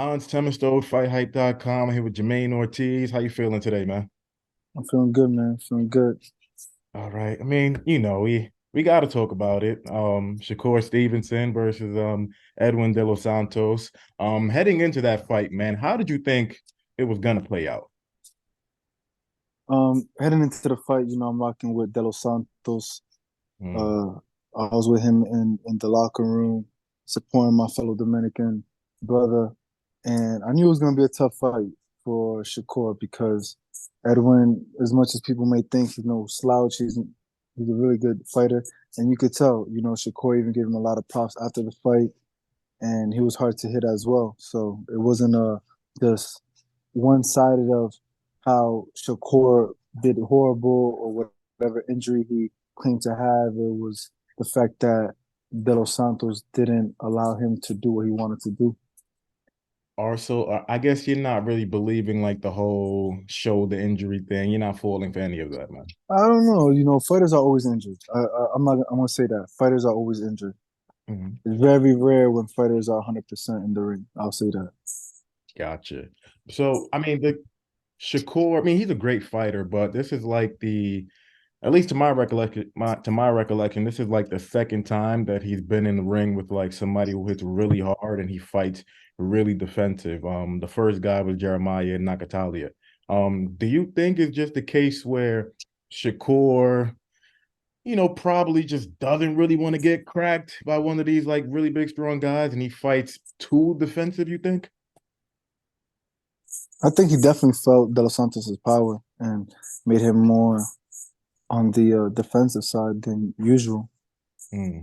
Hans Themistode, FightHype.com. I'm here with Jamaine Ortiz. How you feeling today, man? I'm feeling good, man. Feeling good. All right. I mean, we got to talk about it. Shakur Stevenson versus Edwin De Los Santos. Heading into that fight, man, how did you think it was gonna play out? Heading into the fight, I'm rocking with De Los Santos. Mm. Uh, I was with him in the locker room, supporting my fellow Dominican brother, and I knew it was gonna be a tough fight for Shakur because Edwin, as much as people may think he's no slouch, he's a really good fighter, and you could tell, Shakur even gave him a lot of props after the fight, and he was hard to hit as well. So it wasn't just one sided of how Shakur did horrible or whatever injury he claimed to have. It was the fact that De Los Santos didn't allow him to do what he wanted to do. Also, I guess you're not really believing like the whole shoulder injury thing. You're not falling for any of that, man. I don't know. Fighters are always injured. I'm not. I'm gonna say that fighters are always injured. Mhm. It's very rare when fighters are 100% in the ring. I'll say that. Gotcha. So, I mean, the Shakur, I mean, he's a great fighter, but this is like at least to my recollection, this is like the second time that he's been in the ring with like somebody who hits really hard and he fights really defensive. The first guy was Jeremiah Nakatalia. Do you think it's just the case where Shakur, probably just doesn't really want to get cracked by one of these like really big, strong guys, and he fights too defensive, you think? I think he definitely felt De Los Santos's power and made him more on the defensive side than usual. Hmm.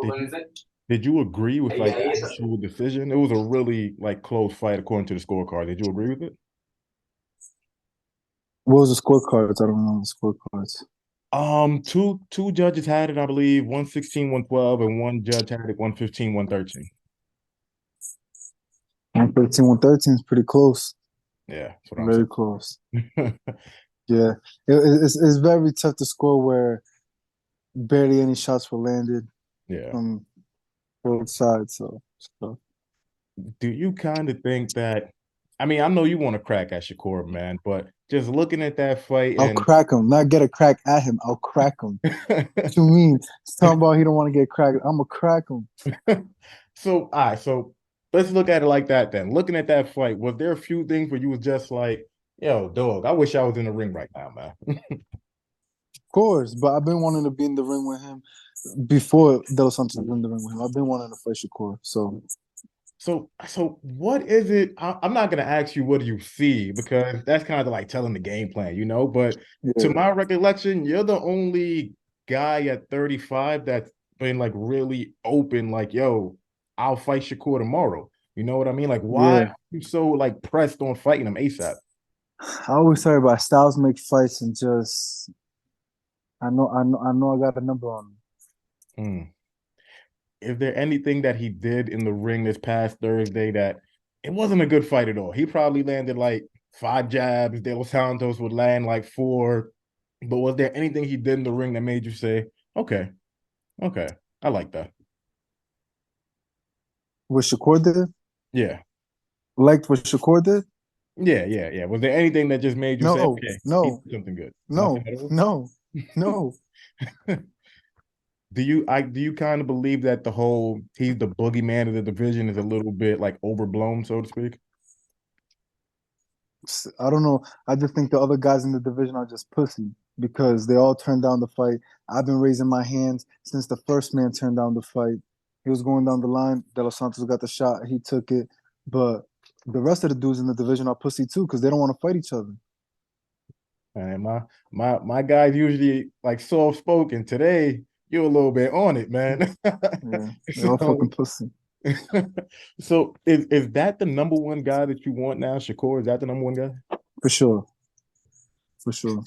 Did you did you agree with like the actual decision? It was a really like close fight according to the scorecard. Did you agree with it? What was the scorecards? I don't know the scorecards. Two judges had it, I believe, 116, 112, and one judge had it 115, 113. 113, 113 is pretty close. Yeah, that's what I'm Very saying. close. Yeah. It's very tough to score where barely any shots were landed Yeah. from both sides. So Do you kind of think that I mean, I know you want to crack at Shakur, man, but just looking at that fight I'll and crack him. Not get a crack at him. I'll crack him. What you mean? He's talking about he don't want to get cracked. I'm gonna crack him. so all right, so let's look at it like that then. Looking at that fight, was there a few things where you was just like, yo, dog, I wish I was in the ring right now, man. Of course, but I've been wanting to be in the ring with him before De Los Santos was in the ring with him. I've been wanting to fight Shakur. So So what is it? I'm not gonna ask you what do you see because that's kind of like telling the game plan, But to yeah, my recollection, you're the only guy at 35 that's been like really open, like, yo, I'll fight Shakur tomorrow. You know what I mean? Like, why are yeah. you so like pressed on fighting him ASAP? I always talk about styles make fights and just I know I got a number on him. Hmm. Is there anything that he did in the ring this past Thursday that it wasn't a good fight at all? He probably landed like five jabs. De Los Santos would land like four. But was there anything he did in the ring that made you say, okay, okay, I like that? What Shakur did? Yeah. Liked what Shakur did? Yeah. Was there anything that just made you say, No, okay, he no, did something good? Nothing no, at all? no, no. Do you kind of believe that the whole he's the boogeyman of the division is a little bit like overblown, so to speak? I don't know. I just think the other guys in the division are just pussy because they all turned down the fight. I've been raising my hands since the first man turned down the fight. He was going down the line. De Los Santos got the shot. He took it. But the rest of the dudes in the division are pussy too because they don't want to fight each other. And my guy's usually like soft spoken. Today, you're a little bit on it, man. Yeah, they're all so fucking pussy. so is that the number one guy that you want now, Shakur? Is that the number one guy? For sure. For sure.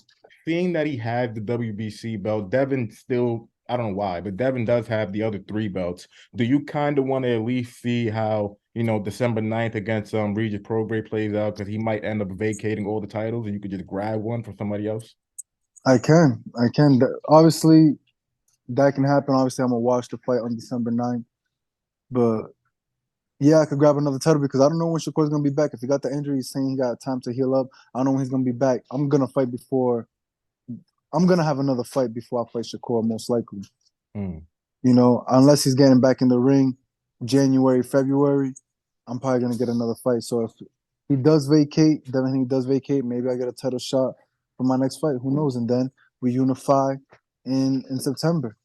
Seeing that he had the WBC belt, Devin still, I don't know why, but Devin does have the other three belts. Do you kind of want to at least see how, December 9th against Regis Prograis plays out? Because he might end up vacating all the titles and you could just grab one from somebody else. I can. I can. Obviously, that can happen. Obviously, I'm gonna watch the fight on December 9th. But Yeah, I could grab another title because I don't know when Shakur's gonna be back. If he got the injury, he's saying he got time to heal up. I don't know when he's gonna be back. I'm gonna have another fight before I fight Shakur, most likely. Mm. Unless he's getting back in the ring January, February, I'm probably gonna get another fight. So if he does vacate, then he does vacate, maybe I get a title shot for my next fight. Who knows? And then we unify in September.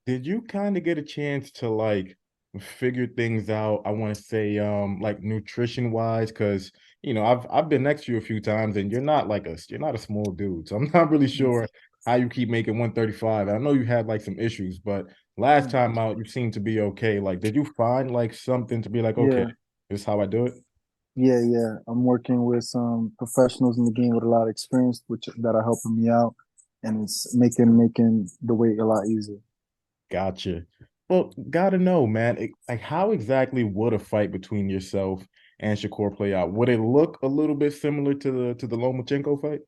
Did you kind of get a chance to like figure things out? I want to say like nutrition wise, because I've been next to you a few times and you're not a small dude. So I'm not really sure how you keep making 135. I know you had like some issues, but last time out you seemed to be okay. Like, did you find like something to be like, okay, Yeah, this is how I do it? yeah. I'm working with some professionals in the game with a lot of experience, which that are helping me out, and it's making the weight a lot easier. Gotcha. Well, gotta know, man. Like, how exactly would a fight between yourself and Shakur play out? Would it look a little bit similar to the Lomachenko fight?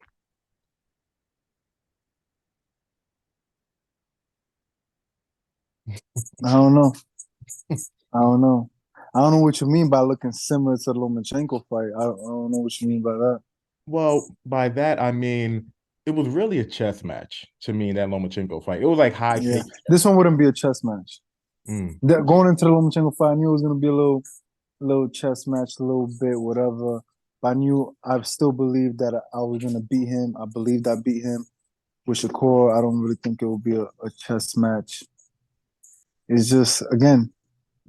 I don't know. I don't know. I don't know what you mean by looking similar to the Lomachenko fight. I don't know what you mean by that. Well, by that I mean it was really a chess match to me, that Lomachenko fight. It was like high Yeah, stakes this chess. one wouldn't be a chess match. Mm. Going into the Lomachenko fight, I knew it was gonna be a little chess match, a little bit, whatever. But I still believed that I was gonna beat him. I believed I beat him. With Shakur, I don't really think it will be a chess match. It's just again,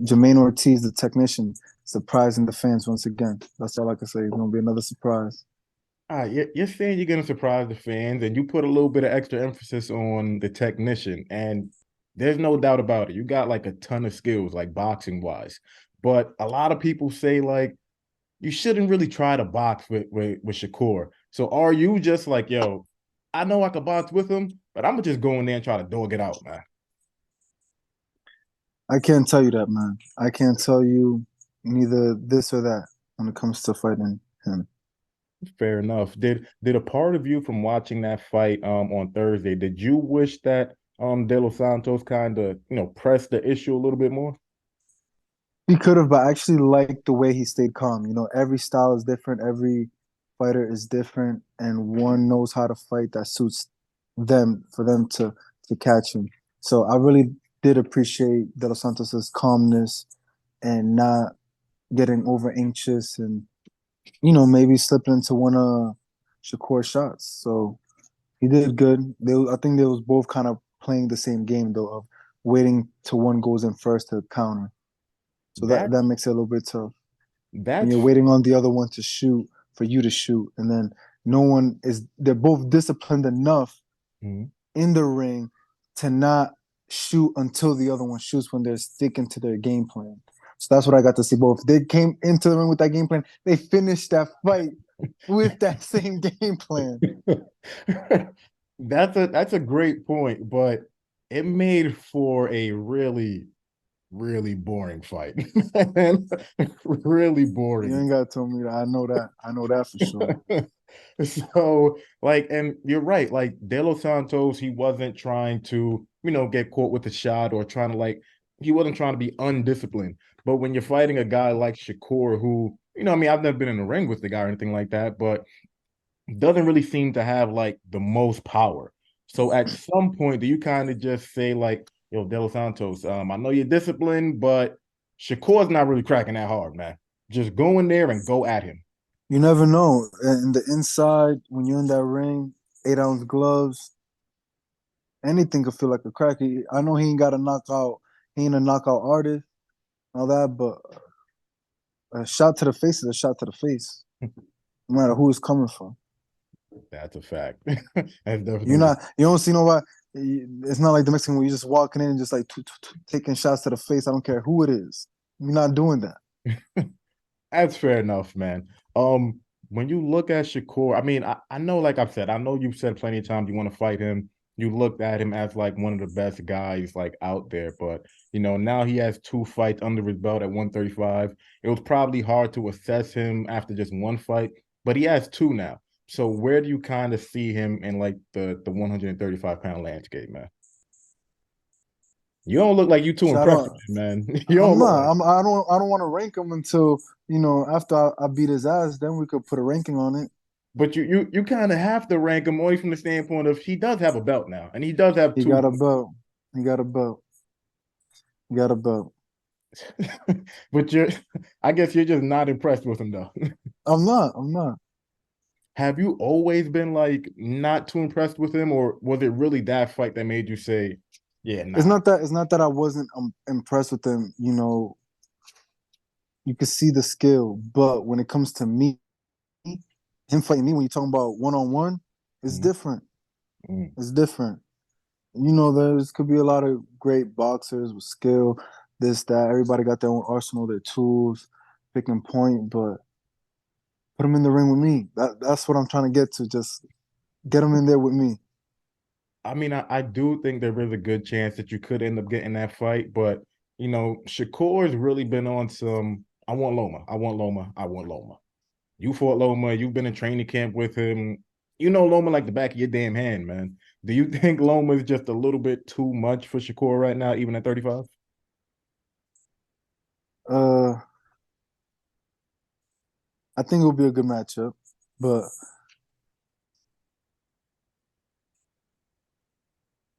Jamaine Ortiz, the technician, surprising the fans once again. That's all I can say. It's gonna be another surprise. You're saying you're gonna surprise the fans, and you put a little bit of extra emphasis on the technician, and there's no doubt about it. You got like a ton of skills, like boxing wise. But a lot of people say like you shouldn't really try to box with Shakur. So are you just like, yo, I know I could box with him, but I'm gonna just go in there and try to dog it out, man. I can't tell you that, man. I can't tell you neither this or that when it comes to fighting him. Fair enough. Did a part of you from watching that fight on Thursday, did you wish that De Los Santos kind of, pressed the issue a little bit more? He could have, but I actually like the way he stayed calm. Every style is different, every fighter is different, and one knows how to fight that suits them for them to catch him. So I really did appreciate De Los Santos's calmness and not getting over anxious and maybe slipping into one of Shakur's shots. So he did good. I think they was both kind of playing the same game though of waiting till one goes in first to counter. So that That's makes it a little bit tough when you're that's waiting on the other one to shoot for you to shoot, and then no one is. They're both disciplined enough Mhm. in the ring to not shoot until the other one shoots when they're sticking to their game plan. So that's what I got to see. Both they came into the ring with that game plan. They finished that fight with that same game plan. That's a great point, but it made for a really, really boring fight. Really You boring. ain't got to tell me that. I know that. I know that for sure. So, like, and you're right, like De Los Santos, he wasn't trying to, get caught with a shot or trying to like he wasn't trying to be undisciplined. But when you're fighting a guy like Shakur, who, I mean, I've never been in the ring with the guy or anything like that, but doesn't really seem to have like the most power. So at some point, do you kind of just say like, yo, De Los Santos, I know you're disciplined, but Shakur's not really cracking that hard, man. Just go in there and go at him. You never know. In the inside, when you're in that ring, 8 ounce gloves, anything could feel like a crack. I know he ain't got a knockout. He ain't a knockout artist, all that, but a shot to the face is a shot to the face, no matter who it's coming from. That's a fact. That's You're definitely not. You don't see nobody. It's not like the Mexican where you're just walking in and just like taking shots to the face. I don't care who it is. You're not doing that. that's fair enough, man. When you look at Shakur, I mean, I know, like I've said, I know you've said plenty of times you want to fight him. You looked at him as like one of the best guys like out there, but now he has two fights under his belt at 135. It was probably hard to assess him after just one fight, but he has two now. So where do you kind of see him in like the 135 pound landscape, man? You don't look like you too Shout impressed out. with him, man. You I'm don't look not. like. I don't want to rank him until after I beat his ass. Then we could put a ranking on it. But you kind of have to rank him only from the standpoint of he does have a belt now, and he does have He two. got a belt. He got a belt. He got a belt. But I guess you're just not impressed with him though. I'm not. I'm not. Have you always been like not too impressed with him, or was it really that fight that made you say, "Yeah, nah"? It's not that I wasn't impressed with him. You could see the skill, but when it comes to me, him fighting me, when you're talking about one on one, it's Mm, different. mm. It's different. There's could be a lot of great boxers with skill, this, that. Everybody got their own arsenal, their tools, picking point, but put them in the ring with me. That's what I'm trying to get to. Just get them in there with me. I mean, I do think there is a good chance that you could end up getting that fight, but Shakur's really been on some. I want Loma. I want Loma. I want Loma. You fought Loma. You've been in training camp with him. You know Loma like the back of your damn hand, man. Do you think Loma is just a little bit too much for Shakur right now, even at 35? Uh, I think it'll be a good matchup, but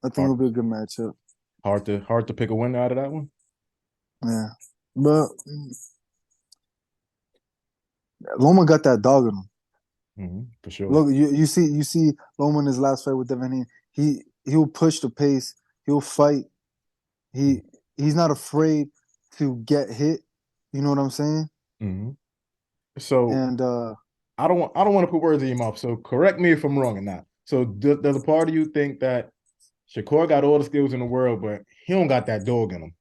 I think Hard, it'll be a good matchup. hard to pick a winner out of that one. Yeah, but Loma got that dog in him. For sure. Look, you see Loma in his last fight with Devin. He'll push the pace. He'll fight. He he's not afraid to get hit. You know what I'm saying? Mm-hmm. So And I don't want to put words in your mouth. So correct me if I'm wrong or not. So does a part of you think that Shakur got all the skills in the world, but he don't got that dog in him?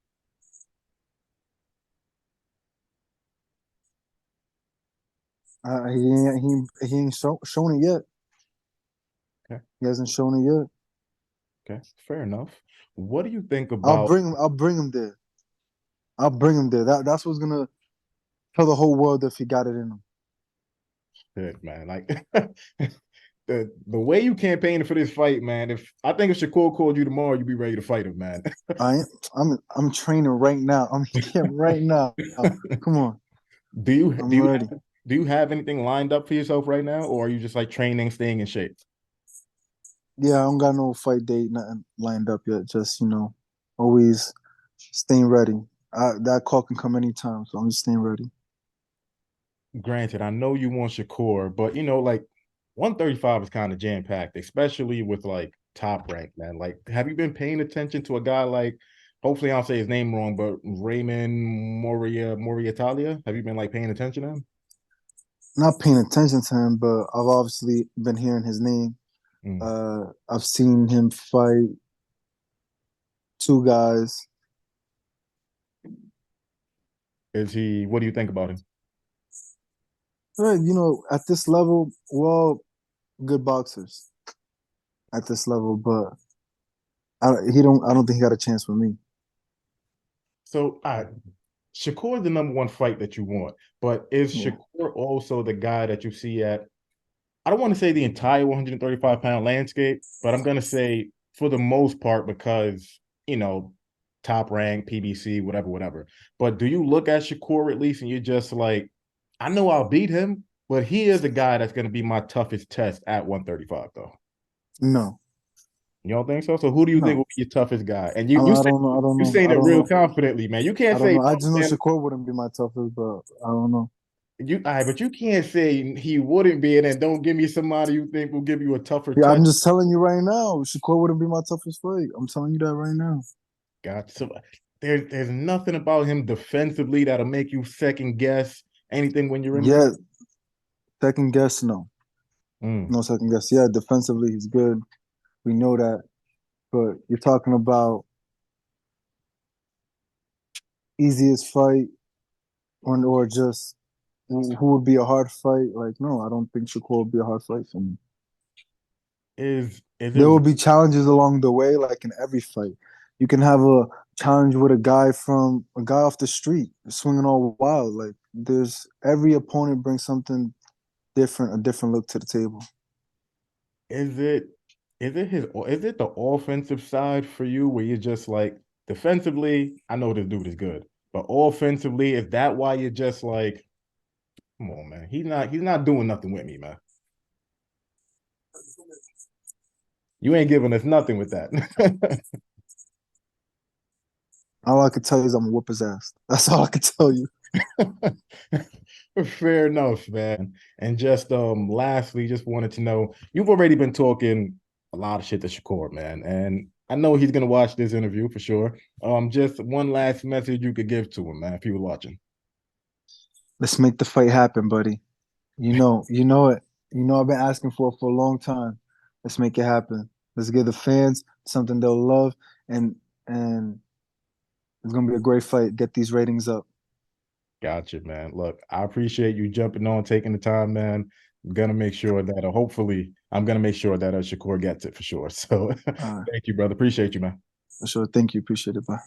he ain't shown it yet. Okay, He hasn't shown it yet. okay, fair enough. What do you think about I'll bring him there. I'll bring him there. That's what's gonna tell the whole world if he got it in him. it, man? Like the way you campaigned for this fight, man. If I think if Shakur called you tomorrow, you'd be ready to fight him, man. I'm training right now. I'm here right now. Come on, do you do I'm you ready. have, do you have anything lined up for yourself right now, or are you just like training, staying in shape? Yeah, I don't got no fight date, nothing lined up yet. Just always staying ready. That call can come anytime, so I'm just staying ready. Granted, I know you want Shakur, but like 135 is kind of jam packed, especially with like top rank, man. Like, have you been paying attention to a guy like, hopefully I'll say his name wrong, but Raymond Moriatalia? Have you been like paying attention to him? Not paying attention to him, but I've obviously been hearing his name. Mm. I've seen him fight two guys. What do you think about him? Right, at this level, well, good boxers at this level, but I don't think he got a chance with me. So, Shakur is the number one fight that you want, but is Yeah. Shakur also the guy that you see at, I don't want to say the entire 135-pound landscape, but I'm going to say for the most part because, you know, top rank, PBC, whatever, whatever. But do you look at Shakur at least and you're just like, I know I'll beat him, but he is a guy that's going to be my toughest test at 135, though. No, You don't think so? So who do you think will no. be your toughest guy? And I, you I say don't know. I don't you know. saying I it don't real know. confidently, man. You can't I don't know. say I no, just know man. Shakur wouldn't be my toughest, but I don't know. But you can't say he wouldn't be, and then don't give me somebody you think will give you a tougher Yeah, test. I'm just telling you right now, Shakur wouldn't be my toughest fight. I'm telling you that right now. God, so there's nothing about him defensively that'll make you second guess anything when you're in there. Yeah, second guess, no. Mm. No second guess. Yeah, defensively, he's good. We know that. But you're talking about easiest fight or just who would be a hard fight? Like, no, I don't think Shakur would be a hard fight for me. Is There it will be challenges along the way, like in every fight. You can have a challenge with a guy off the street swinging all wild. Like, there's every opponent brings something different, a different look to the table. is it is it the offensive side for you where you're just like defensively, I know this dude is good. But offensively, is that why you're just like, come on, man? He's not doing nothing with me, man. You ain't giving us nothing with that. All I can tell you is I'm gonna whoop his ass. That's all I can tell you. Fair enough, man. And just lastly, just wanted to know, you've already been talking a lot of shit to Shakur, man. And I know he's gonna watch this interview for sure. Just one last message you could give to him, man, if he was watching. Let's make the fight happen, buddy. You know it. You know I've been asking for it for a long time. Let's make it happen. Let's give the fans something they'll love, and it's gonna be a great fight. Get these ratings up. Gotcha, man. Look, I appreciate you jumping on, taking the time, man. I'm gonna make sure that hopefully I'm gonna make sure that Shakur gets it for sure. So Uh, thank you, brother. Appreciate you, man. for sure. Thank you. Appreciate it. Bye.